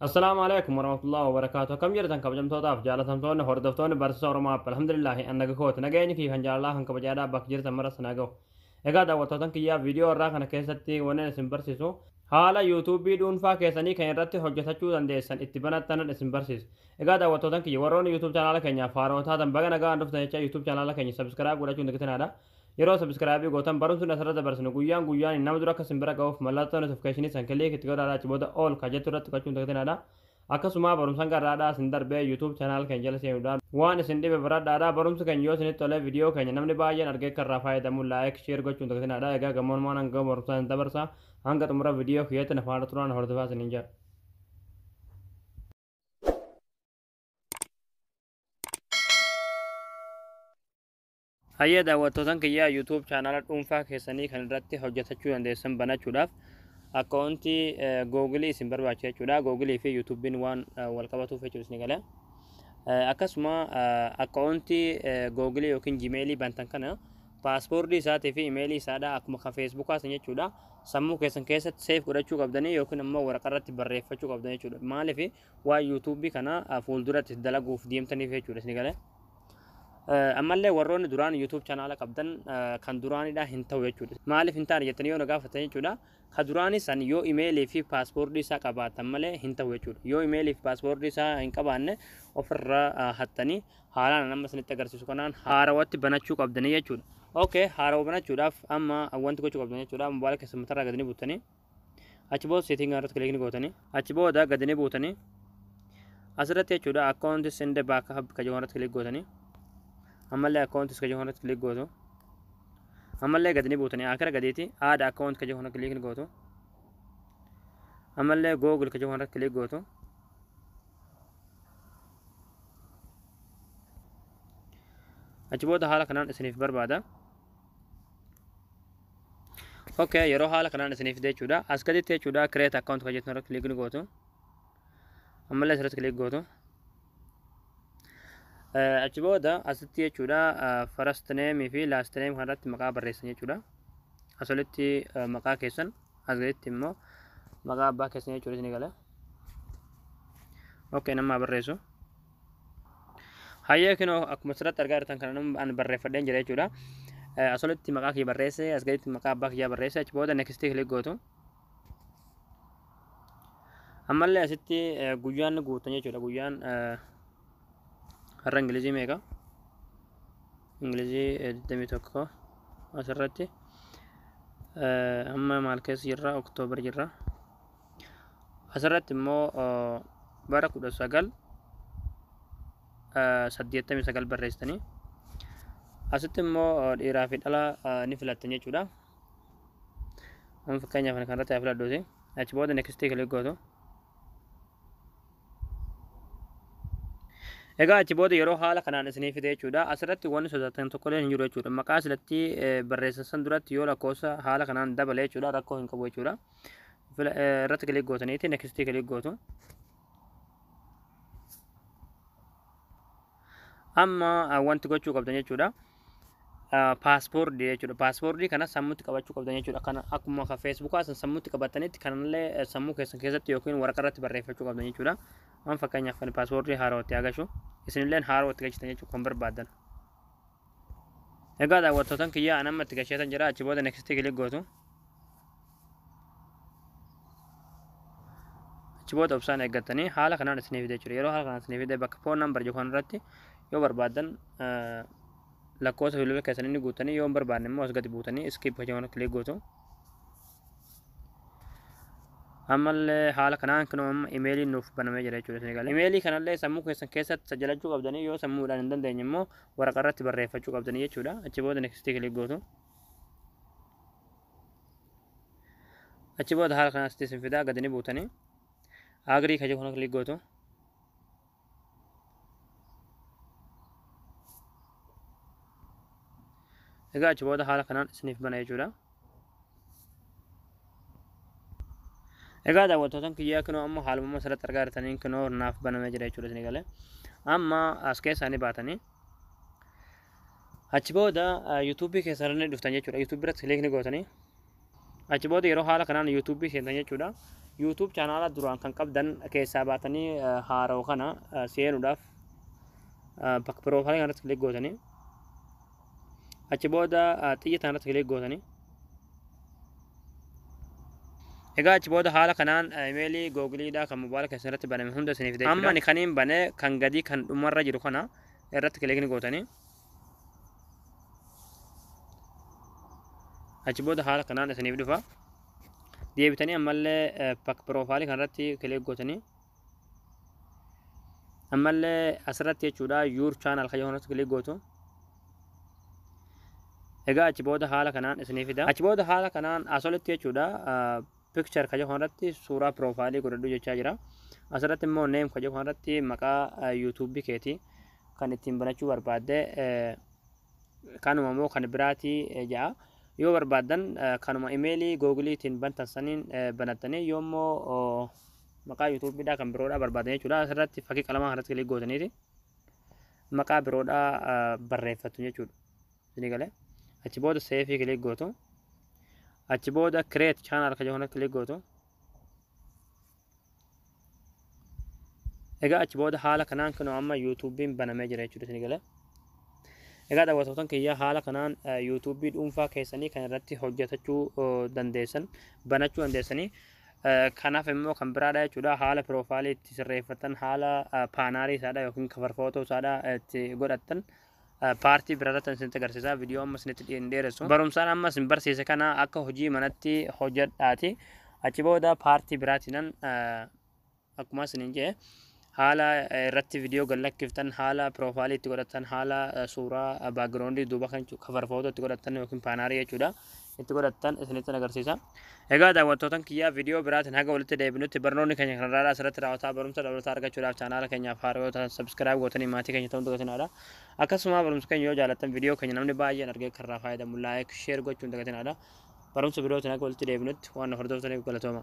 السلام عليكم ورحمة الله وبركاته. كم جرتن كبجم توضاف جالتمتون هردفتون برس ورما الحمد لله أنك كوت نجاني في خنجر الله هنك بجادا بك جرت مرة سناجو. إذا دعوتن كيا فيديو راك أنا كيستي وانا سنبرسيسو حالا يوتيوب بدون فا كيسني كان رتي حجة تجو دندسن اتبانا تنا سنبرسيس. إذا دعوتن كيا وروني يوتيوب channel كنيا فارو هذا بعنا جا نفس نيجا يوتيوب channel كنيا سبسكرايب ولا شو نكتنا هذا. yeroo subscribe gootan barumsa nasarra dabarsinu guyyaan nama dura akka simbira ga'uuf mallattoo notification san kallee itti godhaadhaa achi all ka jettu irratti tuqachuun tajaajilanaadha. Akkasuma barumsa garraadhaa isin darbee YouTube channel keenya jala seenuudhaan waan isin dhibe baradhaadhaa barumsa keenya yoo isinitti tolee viidiyoo keenya namni baay'een argee akka irraa fayyadamu like share gochuun tajaajilanaadha. Egaa gammoon hanga barumsa hin dabarsa hanga xumura viidiyoo kiyyaatti nafaana turaan hordofaa isiniin jedha. Hayya daawwattoota kiyyaa YouTube channel dhuunfaa keessanii kan irratti hojjetachuu dandeessan banachuudhaaf akkaawuntii Google isin barbaachisa jechuudha. Google fi YouTube waan wal qabatuuf jechuudha isin gala. Akkasuma akkaawuntii Google yookiin Gmail bantan kana paaspoortii isaatii fi emailii isaadha akkuma kan Facebook asan jechuudha. Sammuu keessan keessatti save godhachuu qabdanii yookiin immoo waraqaa irratti barreeffachuu qabdan jechuudha. Maaliif waan YouTube kana fuulduratti dalaguuf deemtaniif jechuudha isin gala. Ammallee warroonni duraan YouTube channel qabdan kan duraanidha hin ta'u jechuudha. Maaliif hin taane jettanii yoo na gaafatan jechuudha. Kan duraanii san yoo emailii fi paaspoortii isaa qabaatan malee hin ta'u jechuudha. Yoo emailii fi paaspoortii isaa hin qabaanne ofirra hattanii haalaan amma isinitti agarsiisu kanaan haarawatti banachuu qabdanii jechuudha. Okay, haarawa banachuudhaaf amma wanti gochuu qabdan jechuudha. Mobaayila keessan matarraa gadanii buutanii achi booda setting irratti kilikni gootanii achi booda gadanii buutanii asirratti jechuudha akkaawuntii sende baaka hab ka irratti kilik gootanii ammallee akkaawuntii iska jihoonatti kilik gootu ammallee gadni buutanii akara gadeeti aada akkaawuntii ka jihoonatti kilik gootu ammallee Google ka jihoonatti kilik gootu achi booda haala kanaan isiniif barbaada. Okay, yeroo haala kanaan isiniif jechuudha as gaditti jechuudha create account ka jihoonatti kilik gootu ammallee asirratti kilik gootu. Achi booda asitti jechuudha first name fi last name kanarratti maqaa barreessan jechuudha. Asolitti maqaa keessan asirratti immoo maqaa abbaa keessan jechuudha isin gala. Okay, nama barreessu. Hayyee kinoo akkuma asirratti argaa jirtan kana nama barreeffadheen jira jechuudha. Asolitti maqaa kiyya barreesse asirratti maqaa abbaa kiyya barreesse achi booda next click gootu. Ammallee asitti guyyaan guutan jechuudha guyyaan har'a ingilizii meeqa ingilizii 21 asirratti amma maal keessa jirra oktoobar jirra asirratti immoo bara 1989 barreessitanii asitti immoo dhiiraa fi dhalaa ni filattan jechuudha. Amma fakkeenyaaf kan irratti haa filadhuuti achi booda next click gootu. Egaa achi booda yeroo haala kanaan isiniif fide jechuudha asirratti wanni sodaatan tokkollee hin jiru jechuudha. Maqaa asirratti barreessan duratti yoo lakkoofsa haala kanaan dabalee jechuudha rakkoo hin qabu jechuudha. Irratti kilik gootaniiti next kilik gootu. Amma wanti gochuu qabdan jechuudha paaspoortii jechuudha. Paaspoortii kana sammuutti qabachuu qabdan jechuudha. Kana akkuma kan Facebook asan sammuutti qabatanitti kanallee sammuu keessan keessatti yookiin waraqaa irratti barreeffachuu qabdan jechuudha. Waan fakkeenyaaf kan paaspoortii haarawatti agarsiisu isinillee haarawatti galchitan jechuudha kan barbaadan. Egaa daawwattoota kiyyaa anamma itti galcheetan jira achi booda next kilik gootu. Achi booda obsaan eeggatanii haala kanaan isiniif fide jechuudha. Yeroo haala kanaan isiniif fide bakka phone number jiru irratti yoo barbaadan lakkoofsa bilbila keessanii ni guutanii yoo hin barbaanne immoo as gadi buutanii skip kan kilik gootu. Ammallee haala kanaan kunoo amma emailii nuuf banamee jira jechuudha isin gala. Emailii kanallee sammuu keessan keessatti sajjalachuu qabdanii yoo sammuudhaan hin dandeenye immoo waraqaa irratti barreeffachuu qabdanii jechuudha. Achi booda next click gootu. Achi booda haala kanaan isin fidaa gadanii buutanii agrii kan jiru click gootu. Egaa achi booda haala kanaan isiniif bana jechuudha. Egaa daawwattoota kiyyaa kunoo amma haaluma asirratti argaa jirtaniin kunoo naaf banamee jira jechuudha isin gala. Amma as keessaanii baatanii achi booda YouTube keessanii dhuftan jechuudha. YouTube irratti kilik ni gootanii achi booda yeroo haala kanaan YouTube seentan jechuudha. YouTube channel duraan kan qabdan keessaa baatanii haaroo kana seenuudhaaf bakka profile kanarratti click gootanii achi booda xiyya kanarratti click gootanii egaa achi booda haala kanaan emailii googiliidha kan mobaayila keessatti baname hunda isiniif deebi'a. Amma ani kaniin bane kan gadi kan dhumarra jiru kana irratti click gootanii achi booda haala kanaan isiniif dhufa. Deebitanii ammallee bakka profile kanarratti click gootanii ammallee asirratti jechuudha your channel kan jedhu click gootu. Egaa achi booda haala kanaan isiniif fida. Achi booda haala kanaan asolitti jechuudha picture kan jedhu irratti suuraa profile godhadhu jechaa jira. Asirratti immoo name kan jedhu irratti maqaa YouTube keetii kan ittiin banachuu barbaadde kanuma immoo kan biraatii ja'a. Yoo barbaadan kanuma emailii googiliitiin bantan saniin banattanii yoommoo maqaa YouTubeidha kan biroodha barbaadan jechuudha. Asirratti fakkii qalamaa kanarratti click gootaniiti maqaa biroodha barreeffattu jechuudha. Isin galee achi booda save click gootu. Achi booda create channel kan jedhu click gootu. Egaa achi booda haala kanaan kun amma YouTubein banamee jira jechuudha. Isin galee egaa daawwattoota kiyya haala kanaan YouTube dhuunfaa keessanii kan irratti hojjetachuu dandeessan banachuu dandeessanii kanaaf immoo kan biraadha jechuudha haala profile itti sirreeffatan haala paanaarii isaadha yookiin cover photo isaadha itti godhattan paartii biraarratti isinitti agarsiisa viidiyoo amma isinitti dheeressu barumsaan amma isin barsiise kana akka hojii manatti hojjedhaati achi booda paartii biraatiin akkuma isiniin jedhe haala irratti viidiyoo gallakkiftan haala profile itti godhatan haala suuraa background duuba kan cover photo itti godhatan yookiin paanaarii jechuudha itti godhatan isinitti agarsiisa. Egaa daawwattoota kiyyaa viidiyoo biraatiin haga walitti deebinutti barnoonni keenya kanarraa asirratti raawwataa barumsa dabalataa argachuudhaaf chaanaala keenyaaf haaraa yoo ta'an subscribe gootanii maatii keenya ta'uu dagatinadha. Akkasuma barumsa keenya yoo jaallattan viidiyoo keenya namni baay'een argee karraa fayyadamu like share gochuun dagatinadha. Barumsa birootiin haga walitti deebinutti waan hordoftaniif galatooma.